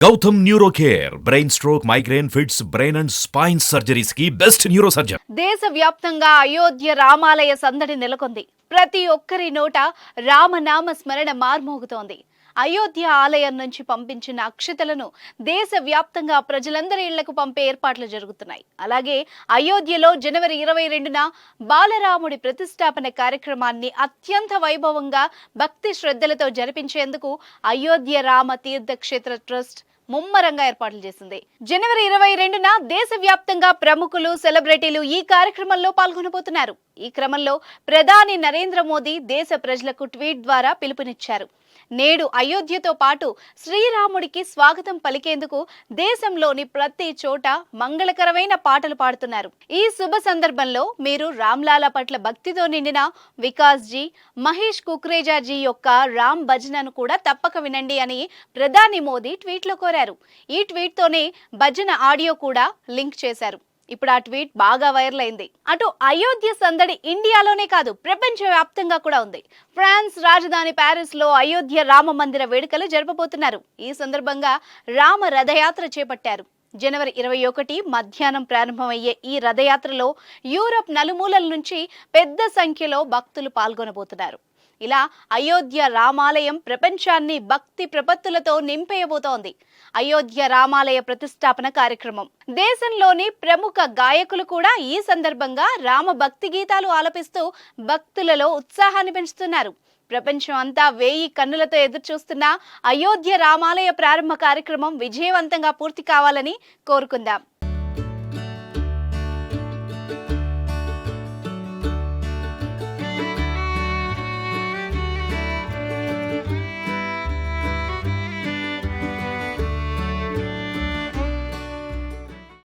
Gautam neuro care brain stroke migraine fits brain and spine surgeries కి best neuro surgeon. దేశవ్యాప్తంగా అయోధ్య రామాలయ సందడి నెలకొంది. ప్రతి ఒక్కరి నోట రామనామ స్మరణ మార్మోగుతోంది. అయోధ్య ఆలయం నుంచి పంపించిన అక్షతలను దేశవ్యాప్తంగా ప్రజలందరి ఇళ్లకు పంపే ఏర్పాట్లు జరుగుతున్నాయి. అలాగే అయోధ్యలో జనవరి 22న బాలరాముడి ప్రతిష్టాపన కార్యక్రమాన్ని అత్యంత వైభవంగా భక్తి శ్రద్ధలతో జరిపించేందుకు అయోధ్య రామ తీర్థక్షేత్ర ట్రస్ట్ ముమ్మరంగా ఏర్పాట్లు చేసింది. జనవరి 22న దేశవ్యాప్తంగా ప్రముఖులు, సెలబ్రిటీలు ఈ కార్యక్రమంలో పాల్గొనబోతున్నారు. ఈ క్రమంలో ప్రధాని నరేంద్ర మోదీ దేశ ప్రజలకు ట్వీట్ ద్వారా పిలుపునిచ్చారు. నేడు అయోధ్యతో పాటు శ్రీరాముడికి స్వాగతం పలికేందుకు దేశంలోని ప్రతి చోట మంగళకరమైన పాటలు పాడుతున్నారు. ఈ శుభ సందర్భంలో మీరు రామ్లాలా పట్ల భక్తితో నిండిన వికాస్ జీ, మహేష్ కుక్రేజా జీ యొక్క రామ్ భజనను కూడా తప్పక వినండి అని ప్రధాని మోదీ ట్వీట్లో కోరారు. ఈ ట్వీట్తోనే భజన ఆడియో కూడా లింక్ చేశారు. ఇప్పుడు ఆ ట్వీట్ బాగా వైరల్ అయింది. అటు అయోధ్య సందడి ఇండియాలోనే కాదు, ప్రపంచ వ్యాప్తంగా కూడా ఉంది. ఫ్రాన్స్ రాజధాని ప్యారిస్ లో అయోధ్య రామ మందిర వేడుకలు జరపబోతున్నారు. ఈ సందర్భంగా రామ రథయాత్ర చేపట్టారు. జనవరి 21 మధ్యాహ్నం ప్రారంభమయ్యే ఈ రథయాత్రలో యూరప్ నలుమూలల నుంచి పెద్ద సంఖ్యలో భక్తులు పాల్గొనబోతున్నారు. ఇలా అయోధ్య రామాలయం ప్రపంచాన్ని భక్తి ప్రపత్తులతో నింపేయబోతోంది. అయోధ్య రామాలయ ప్రతిష్టాపన కార్యక్రమం. దేశంలోని ప్రముఖ గాయకులు కూడా ఈ సందర్భంగా రామ భక్తి గీతాలు ఆలపిస్తూ భక్తులలో ఉత్సాహాన్ని పెంచుతున్నారు. ప్రపంచం అంతా 1000 కన్నులతో ఎదురుచూస్తున్న అయోధ్య రామాలయ ప్రారంభ కార్యక్రమం విజయవంతంగా పూర్తి కావాలని కోరుకుందాం.